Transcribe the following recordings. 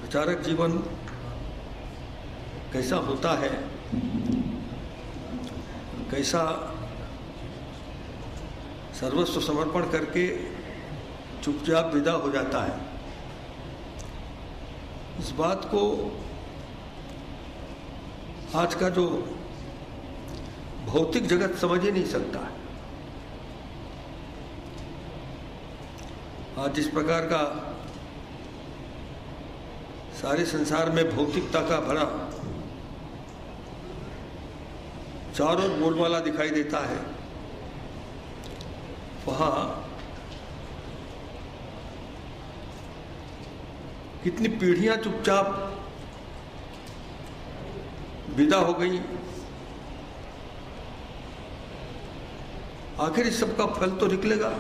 प्रचारक जीवन कैसा होता है, कैसा सर्वस्व समर्पण करके चुपचाप विदा हो जाता है, इस बात को आज का जो भौतिक जगत समझ ही नहीं सकता है। आज जिस प्रकार का सारे संसार में भौतिकता का भरा चारों ओर बोलबाला दिखाई देता है, वहाँ कितनी पीढ़ियां चुपचाप विदा हो गई। आखिर इस सब का फल तो निकलेगा।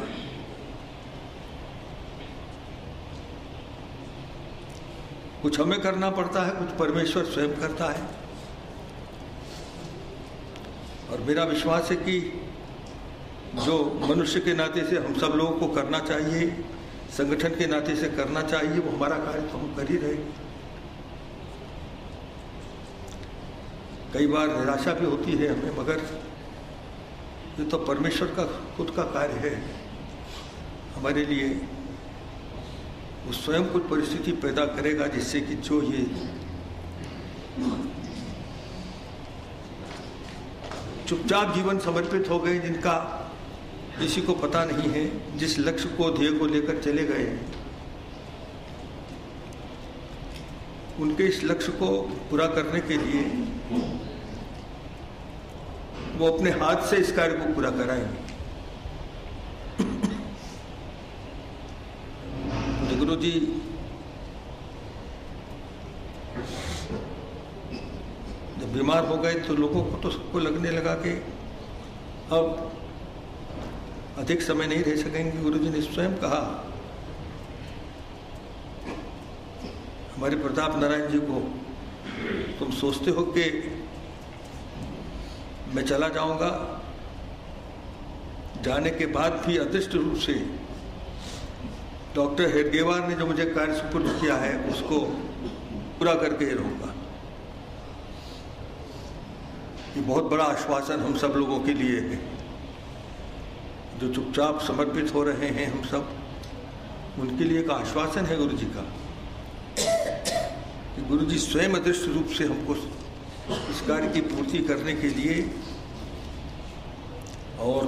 कुछ हमें करना पड़ता है, कुछ परमेश्वर स्वयं करता है। और मेरा विश्वास है कि जो मनुष्य के नाते से हम सब लोगों को करना चाहिए, संगठन के नाते से करना चाहिए, वो हमारा कार्य तो हम कर ही रहे। कई बार निराशा भी होती है हमें, मगर ये तो परमेश्वर का खुद का कार्य है। हमारे लिए वो स्वयं कुछ परिस्थिति पैदा करेगा जिससे कि जो ये चुपचाप जीवन समर्पित हो गए, जिनका किसी को पता नहीं है, जिस लक्ष्य को ध्येय को लेकर चले गए, उनके इस लक्ष्य को पूरा करने के लिए वो अपने हाथ से इस कार्य को पूरा कराएंगे। गुरु जी जब बीमार हो गए तो लोगों को तो सबको लगने लगा कि अब अधिक समय नहीं रह सकेंगे। गुरु जी ने स्वयं कहा हमारे प्रताप नारायण जी को, तुम सोचते हो कि मैं चला जाऊंगा, जाने के बाद भी अदृष्ट रूप से डॉक्टर हेडगेवार ने जो मुझे कार्य सुपुर्द किया है उसको पूरा करके रहूंगा। ये बहुत बड़ा आश्वासन हम सब लोगों के लिए है, जो चुपचाप समर्पित हो रहे हैं हम सब, उनके लिए एक आश्वासन है गुरु जी का कि गुरु जी स्वयं अदृष्ट रूप से हमको इस कार्य की पूर्ति करने के लिए और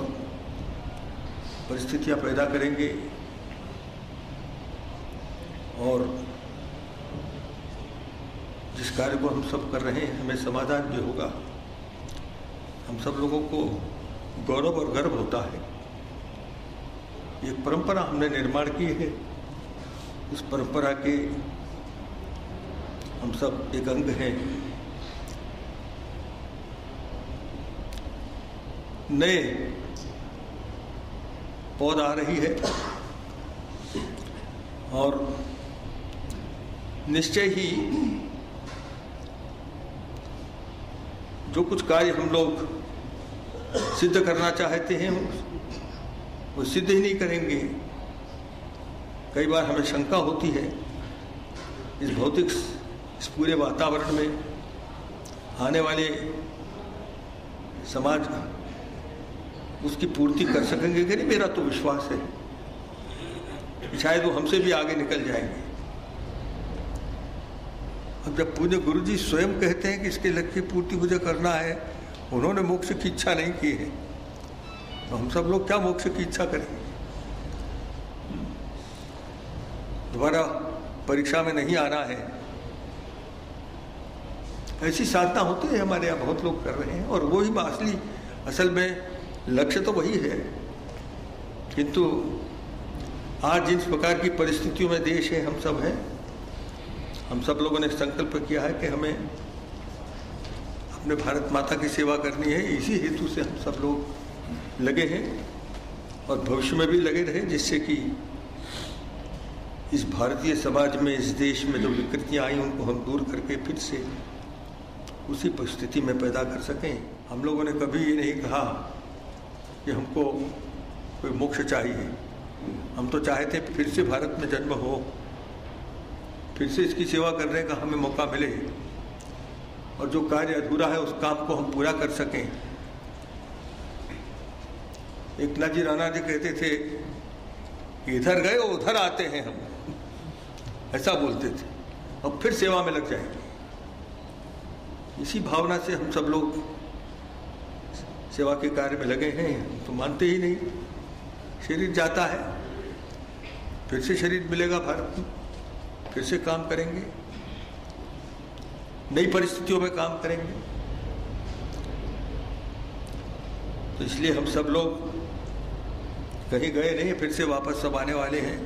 परिस्थितियां पैदा करेंगे और जिस कार्य को हम सब कर रहे हैं हमें समाधान भी होगा। हम सब लोगों को गौरव और गर्व होता है। एक परंपरा हमने निर्माण की है, उस परंपरा के हम सब एक अंग हैं। नए पौध आ रही है और निश्चय ही जो कुछ कार्य हम लोग सिद्ध करना चाहते हैं वो सिद्ध ही नहीं करेंगे। कई बार हमें शंका होती है इस भौतिक इस पूरे वातावरण में आने वाले समाज उसकी पूर्ति कर सकेंगे कि नहीं। मेरा तो विश्वास है शायद वो हमसे भी आगे निकल जाएंगे। अब जब पूज्य गुरु जी स्वयं कहते हैं कि इसके लक्ष्य की पूर्ति मुझे करना है, उन्होंने मोक्ष की इच्छा नहीं की है, तो हम सब लोग क्या मोक्ष की इच्छा करेंगे। दोबारा परीक्षा में नहीं आना है, ऐसी साधना होती है हमारे यहाँ, बहुत लोग कर रहे हैं और वो ही असली असल में लक्ष्य तो वही है। किंतु आज जिस प्रकार की परिस्थितियों में देश है, हम सब हैं, हम सब लोगों ने संकल्प किया है कि हमें अपने भारत माता की सेवा करनी है। इसी हेतु से हम सब लोग लगे हैं और भविष्य में भी लगे रहे, जिससे कि इस भारतीय समाज में, इस देश में जो विकृतियाँ आई उनको हम दूर करके फिर से उसी परिस्थिति में पैदा कर सकें। हम लोगों ने कभी ये नहीं कहा कि हमको कोई मोक्ष चाहिए। हम तो चाहते फिर से भारत में जन्म हो, फिर से इसकी सेवा करने का हमें मौका मिले और जो कार्य अधूरा है उस काम को हम पूरा कर सकें। एकनाथ जी राणा जी कहते थे कि इधर गए उधर आते हैं हम, ऐसा बोलते थे, अब फिर सेवा में लग जाएंगे। इसी भावना से हम सब लोग सेवा के कार्य में लगे हैं। तो मानते ही नहीं, शरीर जाता है, फिर से शरीर मिलेगा भारत में, फिर से काम करेंगे, नई परिस्थितियों में काम करेंगे। तो इसलिए हम सब लोग कहीं गए नहीं, फिर से वापस सब आने वाले हैं।